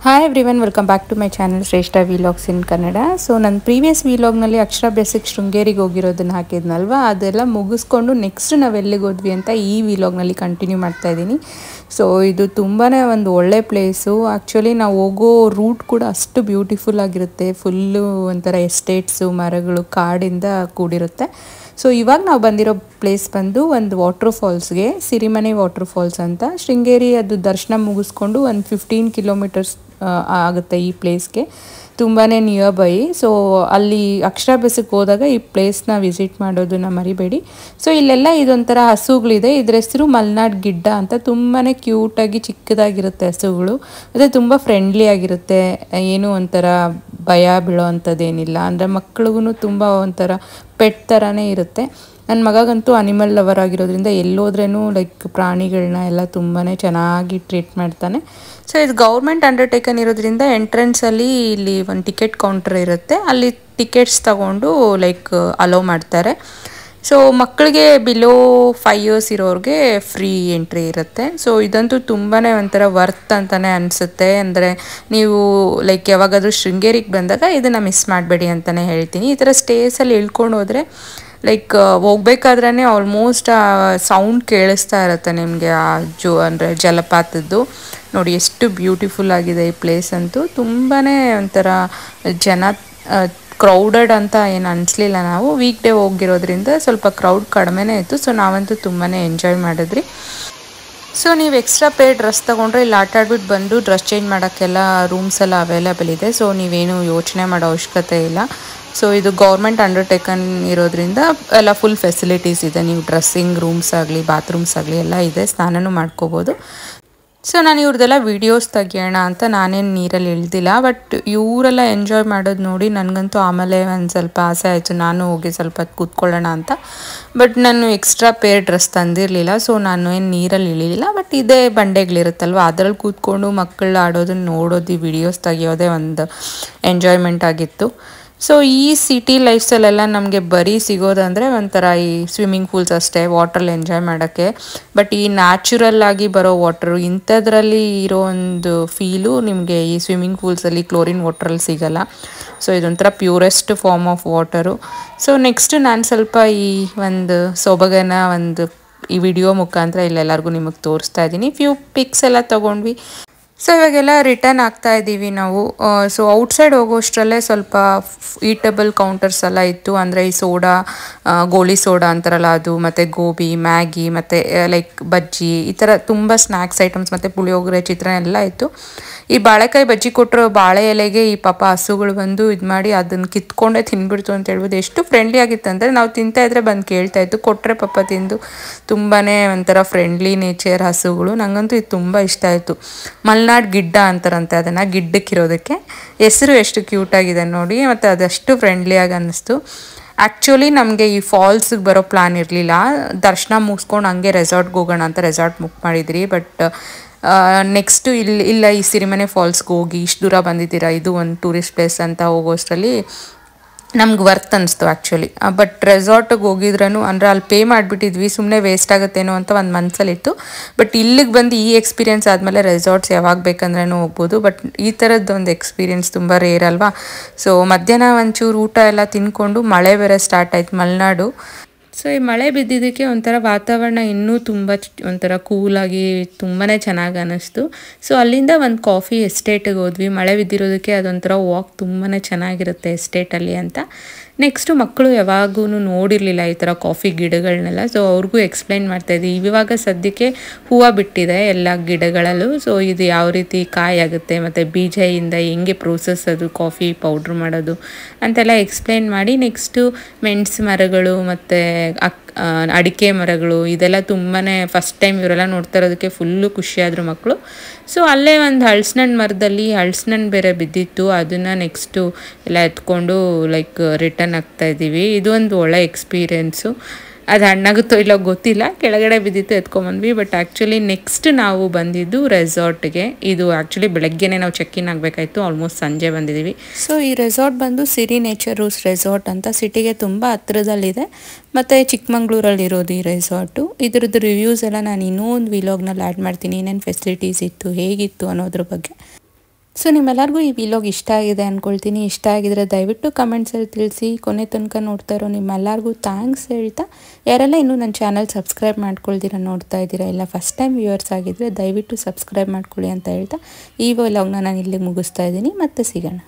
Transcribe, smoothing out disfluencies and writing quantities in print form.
Hi everyone, welcome back to my channel Shreshtha vlogs in Kannada. So ನನ್ನ previous ವಿಲಾಗ್ನಲ್ಲಿ ಅಕ್ಷರ ಬೇಸಿಕ್ ಶೃಂಗೇರಿಗೆ ಹೋಗಿರೋದನ್ನು ಹಾಕಿದ್ನಲ್ವ, ಅದೆಲ್ಲ ಮುಗಿಸ್ಕೊಂಡು ನೆಕ್ಸ್ಟ್ ನಾವು ಎಲ್ಲಿಗೆ ಹೋದ್ವಿ ಅಂತ ಈ ವಿಲಾಗ್ನಲ್ಲಿ ಕಂಟಿನ್ಯೂ ಮಾಡ್ತಾ ಇದ್ದೀನಿ. ಸೊ ಇದು ತುಂಬಾ ಒಂದು ಒಳ್ಳೆ ಪ್ಲೇಸು. ಆ್ಯಕ್ಚುಲಿ ನಾವು ಹೋಗೋ ರೂಟ್ ಕೂಡ ಅಷ್ಟು ಬ್ಯೂಟಿಫುಲ್ ಆಗಿರುತ್ತೆ. ಫುಲ್ಲು ಒಂಥರ ಎಸ್ಟೇಟ್ಸು, ಮರಗಳು, ಕಾಡಿಂದ ಕೂಡಿರುತ್ತೆ. ಸೊ ಇವಾಗ ನಾವು ಬಂದಿರೋ ಪ್ಲೇಸ್ ಬಂದು ಒಂದು ವಾಟರ್ ಫಾಲ್ಸ್ಗೆ, ಸಿರಿಮನೆ ವಾಟರ್ ಫಾಲ್ಸ್ ಅಂತ. ಶೃಂಗೇರಿ ಅದು ದರ್ಶನ ಮುಗಿಸ್ಕೊಂಡು ಒಂದು 15 ಕಿಲೋಮೀಟರ್ಸ್ ಆಗುತ್ತೆ ಈ ಪ್ಲೇಸ್ಗೆ, ತುಂಬಾ ನಿಯರ್ ಬೈ. ಸೊ ಅಲ್ಲಿ ಅಕ್ಷರ ಬೇಸಕ್ಕೆ ಹೋದಾಗ ಈ ಪ್ಲೇಸ್ನ ವಿಸಿಟ್ ಮಾಡೋದನ್ನ ಮರಿಬೇಡಿ. ಸೊ ಇಲ್ಲೆಲ್ಲ ಇದೊಂಥರ ಹಸುಗಳಿದೆ. ಇದ್ರ ಹೆಸರು ಮಲ್ನಾಡ್ ಗಿಡ್ಡ ಅಂತ. ತುಂಬಾ ಕ್ಯೂಟಾಗಿ ಚಿಕ್ಕದಾಗಿರುತ್ತೆ ಹಸುಗಳು. ಮತ್ತು ತುಂಬ ಫ್ರೆಂಡ್ಲಿ ಆಗಿರುತ್ತೆ. ಏನು ಒಂಥರ ಭಯ ಬೀಳೋ ಅಂಥದ್ದೇನಿಲ್ಲ. ಅಂದರೆ ಮಕ್ಳಿಗೂ ತುಂಬ ಒಂಥರ ಪೆಟ್ ಥರನೇ ಇರುತ್ತೆ. ನನ್ನ ಮಗಗಂತೂ ಅನಿಮಲ್ ಲವರ್ ಆಗಿರೋದ್ರಿಂದ ಎಲ್ಲೋದ್ರೂ ಲೈಕ್ ಪ್ರಾಣಿಗಳನ್ನ ಎಲ್ಲ ತುಂಬಾ ಚೆನ್ನಾಗಿ ಟ್ರೀಟ್ ಮಾಡ್ತಾನೆ. ಸೊ ಇದು ಗೌರ್ಮೆಂಟ್ ಅಂಡರ್ಟೇಕನ್ ಇರೋದ್ರಿಂದ ಎಂಟ್ರೆನ್ಸಲ್ಲಿ ಇಲ್ಲಿ ಒಂದು ಟಿಕೆಟ್ ಕೌಂಟರ್ ಇರುತ್ತೆ. ಅಲ್ಲಿ ಟಿಕೆಟ್ಸ್ ತಗೊಂಡು ಲೈಕ್ ಅಲೋ ಮಾಡ್ತಾರೆ. ಸೊ ಮಕ್ಕಳಿಗೆ ಬಿಲೋ 5 years ಇರೋರಿಗೆ ಫ್ರೀ ಎಂಟ್ರಿ ಇರುತ್ತೆ. ಸೊ ಇದಂತೂ ತುಂಬಾ ಒಂಥರ ವರ್ತ್ ಅಂತಲೇ ಅನಿಸುತ್ತೆ. ಅಂದರೆ ನೀವು ಲೈಕ್ ಯಾವಾಗಾದರೂ ಶೃಂಗೇರಿಗೆ ಬಂದಾಗ ಇದನ್ನು ಮಿಸ್ ಮಾಡಬೇಡಿ ಅಂತಲೇ ಹೇಳ್ತೀನಿ. ಈ ಥರ ಸ್ಟೇಸಲ್ಲಿ ಇಳ್ಕೊಂಡು ಹೋದರೆ ಲೈಕ್ ಹೋಗ್ಬೇಕಾದ್ರೇ ಆಲ್ಮೋಸ್ಟ್ ಆ ಸೌಂಡ್ ಕೇಳಿಸ್ತಾ ಇರುತ್ತೆ ನಿಮಗೆ. ಆ ಅಂದರೆ ಜಲಪಾತದ್ದು ನೋಡಿ ಎಷ್ಟು ಬ್ಯೂಟಿಫುಲ್ ಆಗಿದೆ ಈ ಪ್ಲೇಸ್ ಅಂತೂ. ತುಂಬಾ ಒಂಥರ ಜನ, ಕ್ರೌಡೆಡ್ ಅಂತ ಏನು ಅನಿಸ್ಲಿಲ್ಲ. ನಾವು ವೀಕ್ ಡೇ ಹೋಗಿರೋದ್ರಿಂದ ಸ್ವಲ್ಪ ಕ್ರೌಡ್ ಕಡಿಮೆನೇ ಇತ್ತು. ಸೊ ನಾವಂತೂ ತುಂಬಾ ಎಂಜಾಯ್ ಮಾಡಿದ್ರಿ. ಸೊ ನೀವು ಎಕ್ಸ್ಟ್ರಾ ಪೇ ಡ್ರೆಸ್ ತೊಗೊಂಡ್ರೆ ಇಲ್ಲಿ ಆಟ ಆಡ್ಬಿಟ್ಟು ಬಂದು ಡ್ರೆಸ್ ಚೇಂಜ್ ಮಾಡೋಕ್ಕೆಲ್ಲ ರೂಮ್ಸ್ ಎಲ್ಲ ಅವೈಲೇಬಲ್ ಇದೆ. ಸೊ ನೀವೇನು ಯೋಚನೆ ಮಾಡೋ ಅವಶ್ಯಕತೆ ಇಲ್ಲ. ಸೊ ಇದು ಗೌರ್ಮೆಂಟ್ ಅಂಡರ್ಟೇಕನ್ ಇರೋದ್ರಿಂದ ಎಲ್ಲ ಫುಲ್ ಫೆಸಿಲಿಟೀಸ್ ಇದೆ. ನೀವು ಡ್ರೆಸ್ಸಿಂಗ್ ರೂಮ್ಸ್ ಆಗಲಿ, ಬಾತ್ರೂಮ್ಸ್ ಆಗಲಿ ಎಲ್ಲ ಇದೆ. ಸ್ನಾನನೂ ಮಾಡ್ಕೋಬೋದು. ಸೊ ನಾನು ಇವ್ರದ್ದೆಲ್ಲ ವೀಡಿಯೋಸ್ ತೆಗಿಯೋಣ ಅಂತ ನಾನೇನು ನೀರಲ್ಲಿ ಇಳ್ದಿಲ್ಲ. ಬಟ್ ಇವರೆಲ್ಲ ಎಂಜಾಯ್ ಮಾಡೋದು ನೋಡಿ ನನಗಂತೂ ಆಮೇಲೆ ಒಂದು ಸ್ವಲ್ಪ ಆಸೆ ಆಯಿತು, ನಾನು ಹೋಗಿ ಸ್ವಲ್ಪ ಕೂತ್ಕೊಳ್ಳೋಣ ಅಂತ. ಬಟ್ ನಾನು ಎಕ್ಸ್ಟ್ರಾ ಪೇರ್ ಡ್ರೆಸ್ ತಂದಿರಲಿಲ್ಲ. ಸೊ ನಾನು ಏನು ನೀರಲ್ಲಿ ಇಳಿಲಿಲ್ಲ. ಬಟ್ ಇದೇ ಬಂಡೆಗಳಿರುತ್ತಲ್ವ, ಅದರಲ್ಲಿ ಕೂತ್ಕೊಂಡು ಮಕ್ಕಳು ಆಡೋದನ್ನ ನೋಡೋದು, ವಿಡಿಯೋಸ್ ತೆಗಿಯೋದೇ ಒಂದು ಎಂಜಾಯ್ಮೆಂಟ್ ಆಗಿತ್ತು. ಸೊ ಈ ಸಿಟಿ ಲೈಫ್ ಸ್ಟೈಲೆಲ್ಲ ನಮಗೆ ಬರೀ ಸಿಗೋದಂದರೆ ಒಂಥರ ಈ ಸ್ವಿಮ್ಮಿಂಗ್ ಪೂಲ್ಸ್ ಅಷ್ಟೇ, ವಾಟ್ರಲ್ಲಿ ಎಂಜಾಯ್ ಮಾಡೋಕ್ಕೆ. ಬಟ್ ಈ ನ್ಯಾಚುರಲ್ ಆಗಿ ಬರೋ ವಾಟ್ರು, ಇಂಥದ್ರಲ್ಲಿ ಇರೋ ಒಂದು ಫೀಲು ನಿಮಗೆ ಈ ಸ್ವಿಮ್ಮಿಂಗ್ ಪೂಲ್ಸಲ್ಲಿ ಕ್ಲೋರಿನ್ ವಾಟ್ರಲ್ಲಿ ಸಿಗೋಲ್ಲ. ಸೊ ಇದೊಂಥರ purest form of water. So next ನಾನು ಸ್ವಲ್ಪ ಈ ಒಂದು ಸೊಬಗನ ಈ ವಿಡಿಯೋ ಮುಖಾಂತರ ಇಲ್ಲೆಲ್ಲರಿಗೂ ನಿಮಗೆ ತೋರಿಸ್ತಾ ಇದ್ದೀನಿ. ಫ್ಯೂ ಪಿಕ್ಸ್ ಎಲ್ಲ ತೊಗೊಂಡ್ವಿ. ಸೊ ಇವಾಗೆಲ್ಲ ರಿಟರ್ನ್ ಆಗ್ತಾ ಇದ್ದೀವಿ ನಾವು. ಸೊ ಔಟ್ಸೈಡ್ ಹೋಗೋಷ್ಟರಲ್ಲೇ ಸ್ವಲ್ಪ ಈಟಬಲ್ ಕೌಂಟರ್ಸ್ ಎಲ್ಲ ಇತ್ತು. ಅಂದರೆ ಈ ಸೋಡಾ, ಗೋಳಿ ಸೋಡಾ ಅಂತಾರಲ್ಲ ಅದು, ಮತ್ತು ಗೋಬಿ, ಮ್ಯಾಗಿ, ಮತ್ತು ಲೈಕ್ ಬಜ್ಜಿ, ಈ ಥರ ತುಂಬ ಸ್ನ್ಯಾಕ್ಸ್ ಐಟಮ್ಸ್, ಮತ್ತು ಪುಳಿಯೋಗರೆ, ಚಿತ್ರಾನ್ನ ಎಲ್ಲ ಇತ್ತು. ಈ ಬಾಳೆಕಾಯಿ ಬಜ್ಜಿ ಕೊಟ್ಟರು ಬಾಳೆ ಎಲೆಗೆ ಈ ಪಾಪ ಹಸುಗಳು ಬಂದು ಇದು ಮಾಡಿ ಅದನ್ನು ಕಿತ್ಕೊಂಡೇ ತಿನ್ಬಿಡ್ತು ಅಂತ ಹೇಳ್ಬೋದು. ಎಷ್ಟು ಫ್ರೆಂಡ್ಲಿ ಆಗಿತ್ತು ಅಂದರೆ ನಾವು ತಿಂತಾಯಿದ್ರೆ ಬಂದು ಕೇಳ್ತಾಯಿತ್ತು, ಕೊಟ್ಟರೆ ಪಾಪ ತಿಂದು. ತುಂಬಾ ಒಂಥರ ಫ್ರೆಂಡ್ಲಿ ನೇಚರ್ ಹಸುಗಳು. ನನಗಂತೂ ಇದು ತುಂಬ ಇಷ್ಟ ಆಯಿತು. ಮಲ್ನಾಡ್ ಗಿಡ್ಡ ಅಂತಾರಂತೆ ಅದನ್ನು, ಗಿಡ್ಡಕ್ಕಿರೋದಕ್ಕೆ. ಹೆಸರು ಎಷ್ಟು ಕ್ಯೂಟಾಗಿದೆ ನೋಡಿ, ಮತ್ತು ಅದಷ್ಟು ಫ್ರೆಂಡ್ಲಿಯಾಗಿ ಅನ್ನಿಸ್ತು. ಆ್ಯಕ್ಚುಲಿ ನಮಗೆ ಈ ಫಾಲ್ಸಿಗೆ ಬರೋ ಪ್ಲ್ಯಾನ್ ಇರಲಿಲ್ಲ. ದರ್ಶನ ಮುಗಿಸ್ಕೊಂಡು ಹಂಗೆ ರೆಸಾರ್ಟ್ಗೆ ಹೋಗೋಣ ಅಂತ ರೆಸಾರ್ಟ್ ಬುಕ್ ಮಾಡಿದ್ರಿ. ಬಟ್ ನೆಕ್ಸ್ಟು ಇಲ್ಲ ಈ ಸಿರಿಮನೆ ಫಾಲ್ಸ್ಗೆ ಹೋಗಿ ಇಷ್ಟು ದೂರ ಬಂದಿದ್ದೀರಾ, ಇದು ಒಂದು ಟೂರಿಸ್ಟ್ ಪ್ಲೇಸ್ ಅಂತ ಹೋಗೋಷ್ಟರಲ್ಲಿ ನಮ್ಗೆ ವರ್ತ್ ಅನ್ನಿಸ್ತು ಆ್ಯಕ್ಚುಲಿ. ಬಟ್ ರೆಸಾರ್ಟಿಗೆ ಹೋಗಿದ್ರೂ ಅಂದರೆ ಅಲ್ಲಿ ಪೇ ಮಾಡಿಬಿಟ್ಟಿದ್ವಿ, ಸುಮ್ಮನೆ ವೇಸ್ಟ್ ಆಗುತ್ತೇನೋ ಅಂತ ಒಂದು ಮನಸ್ಸಲ್ಲಿತ್ತು. ಬಟ್ ಇಲ್ಲಿಗೆ ಬಂದು ಈ ಎಕ್ಸ್ಪೀರಿಯೆನ್ಸ್ ಆದಮೇಲೆ ರೆಸಾರ್ಟ್ಸ್ ಯಾವಾಗ ಬೇಕಂದ್ರೂ ಹೋಗ್ಬೋದು. ಬಟ್ ಈ ಥರದ್ದೊಂದು ಎಕ್ಸ್ಪೀರಿಯೆನ್ಸ್ ತುಂಬ ರೇರ್ ಅಲ್ವಾ. ಸೊ ಮಧ್ಯಾಹ್ನ ಒಂಚೂರು ಊಟ ಎಲ್ಲ ತಿಂದ್ಕೊಂಡು ಮಳೆ ಬೇರೆ ಸ್ಟಾರ್ಟ್ ಆಯ್ತು ಮಲೆನಾಡು. ಸೊ ಈ ಮಳೆ ಬಿದ್ದಿದ್ದಕ್ಕೆ ಒಂಥರ ವಾತಾವರಣ ಇನ್ನೂ ತುಂಬ ಒಂಥರ ಕೂಲಾಗಿ ತುಂಬಾ ಚೆನ್ನಾಗಿ ಅನ್ನಿಸ್ತು. ಸೊ ಅಲ್ಲಿಂದ ಒಂದು ಕಾಫಿ ಎಸ್ಟೇಟಿಗೆ ಹೋದ್ವಿ. ಮಳೆ ಬಿದ್ದಿರೋದಕ್ಕೆ ಅದೊಂಥರ ವಾಕ್ ತುಂಬಾ ಚೆನ್ನಾಗಿರುತ್ತೆ ಎಸ್ಟೇಟಲ್ಲಿ ಅಂತ. ನೆಕ್ಸ್ಟು ಮಕ್ಕಳು ಯಾವಾಗೂ ನೋಡಿರಲಿಲ್ಲ ಈ ಥರ ಕಾಫಿ ಗಿಡಗಳನ್ನೆಲ್ಲ. ಸೊ ಅವ್ರಿಗೂ ಎಕ್ಸ್ಪ್ಲೈನ್ ಮಾಡ್ತಾಯಿದ್ವಿ. ಇವಾಗ ಸದ್ಯಕ್ಕೆ ಹೂವು ಬಿಟ್ಟಿದೆ ಎಲ್ಲ ಗಿಡಗಳಲ್ಲೂ. ಸೊ ಇದು ಯಾವ ರೀತಿ ಕಾಯಿ ಆಗುತ್ತೆ, ಮತ್ತು ಬೀಜದಿಂದ ಹೆಂಗೆ ಪ್ರೋಸೆಸ್ ಅದು ಕಾಫಿ ಪೌಡ್ರ್ ಮಾಡೋದು ಅಂತೆಲ್ಲ ಎಕ್ಸ್ಪ್ಲೈನ್ ಮಾಡಿ, ನೆಕ್ಸ್ಟು ಮೆಣಸು ಮರಗಳು ಮತ್ತು ಅಡಿಕೆ ಮರಗಳು, ಇದೆಲ್ಲ ತುಂಬಾ ಫಸ್ಟ್ ಟೈಮ್ ಇವರೆಲ್ಲ ನೋಡ್ತಾ ಇರೋದಕ್ಕೆ ಫುಲ್ಲು ಖುಷಿಯಾದರು ಮಕ್ಕಳು. ಸೊ ಅಲ್ಲೇ ಒಂದು ಹಲಸಿನಣ್ಣು ಮರದಲ್ಲಿ ಹಲಸಿನಣ್ಣು ಬೇರೆ ಬಿದ್ದಿತ್ತು. ಅದನ್ನು ನೆಕ್ಸ್ಟು ಎಲ್ಲ ಎತ್ಕೊಂಡು ಲೈಕ್ ರಿಟರ್ನ್ ಆಗ್ತಾಯಿದ್ದೀವಿ. ಇದು ಒಂದು ಒಳ್ಳೆ ಎಕ್ಸ್ಪೀರಿಯೆನ್ಸು. ಅದು ಹಣ್ಣಾಗುತ್ತೋ ಇಲ್ಲ ಗೊತ್ತಿಲ್ಲ, ಕೆಳಗಡೆ ಬಿದ್ದಿತ್ತು ಎತ್ಕೊಂಬಂದ್ವಿ. ಬಟ್ ಆ್ಯಕ್ಚುಲಿ ನೆಕ್ಸ್ಟ್ ನಾವು ಬಂದಿದ್ದು ರೆಸಾರ್ಟ್ಗೆ. ಇದು ಆ್ಯಕ್ಚುಲಿ ಬೆಳಗ್ಗೆನೇ ನಾವು ಚೆಕ್ ಇನ್ ಆಗಬೇಕಾಯಿತು, ಆಲ್ಮೋಸ್ಟ್ ಸಂಜೆ ಬಂದಿದ್ದೀವಿ. ಸೊ ಈ ರೆಸಾರ್ಟ್ ಬಂದು ಸಿರಿ ನೇಚರ್ ರೂಸ್ ರೆಸಾರ್ಟ್ ಅಂತ, ಸಿಟಿಗೆ ತುಂಬ ಹತ್ತಿರದಲ್ಲಿದೆ. ಮತ್ತು ಚಿಕ್ಕಮಂಗ್ಳೂರಲ್ಲಿರೋದು ಈ ರೆಸಾರ್ಟು. ಇದ್ರದ್ದು ರಿವ್ಯೂಸ್ ಎಲ್ಲ ನಾನು ಇನ್ನೂ ಒಂದು ವಿಲಾಗ್ನಲ್ಲಿ ಆ್ಯಡ್ ಮಾಡ್ತೀನಿ, ಏನೇನು ಫೆಸಿಲಿಟೀಸ್ ಇತ್ತು, ಹೇಗಿತ್ತು ಅನ್ನೋದ್ರ ಬಗ್ಗೆ. ಸೊ ನಿಮ್ಮೆಲ್ಲರಿಗೂ ಈ ವಿಲಾಗ್ ಇಷ್ಟ ಆಗಿದೆ ಅಂದ್ಕೊಳ್ತೀನಿ. ಇಷ್ಟ ಆಗಿದ್ರೆ ದಯವಿಟ್ಟು ಕಮೆಂಟ್ಸಲ್ಲಿ ತಿಳಿಸಿ. ಕೊನೆ ತನಕ ನೋಡ್ತಾ ಇರೋ ನಿಮ್ಮೆಲ್ಲರಿಗೂ ಥ್ಯಾಂಕ್ಸ್ ಹೇಳ್ತಾ, ಯಾರೆಲ್ಲ ಇನ್ನೂ ನನ್ನ ಚಾನಲ್ ಸಬ್ಸ್ಕ್ರೈಬ್ ಮಾಡ್ಕೊಳ್ತೀರಾ ನೋಡ್ತಾ ಇದ್ದೀರಾ, ಇಲ್ಲ ಫಸ್ಟ್ ಟೈಮ್ ವ್ಯೂವರ್ಸ್ ಆಗಿದ್ದರೆ ದಯವಿಟ್ಟು ಸಬ್ಸ್ಕ್ರೈಬ್ ಮಾಡ್ಕೊಳ್ಳಿ ಅಂತ ಹೇಳ್ತಾ ಈ ವಿಲಾಗ್ನ ನಾನು ಇಲ್ಲಿಗೆ ಮುಗಿಸ್ತಾ ಇದ್ದೀನಿ. ಮತ್ತೆ ಸಿಗೋಣ.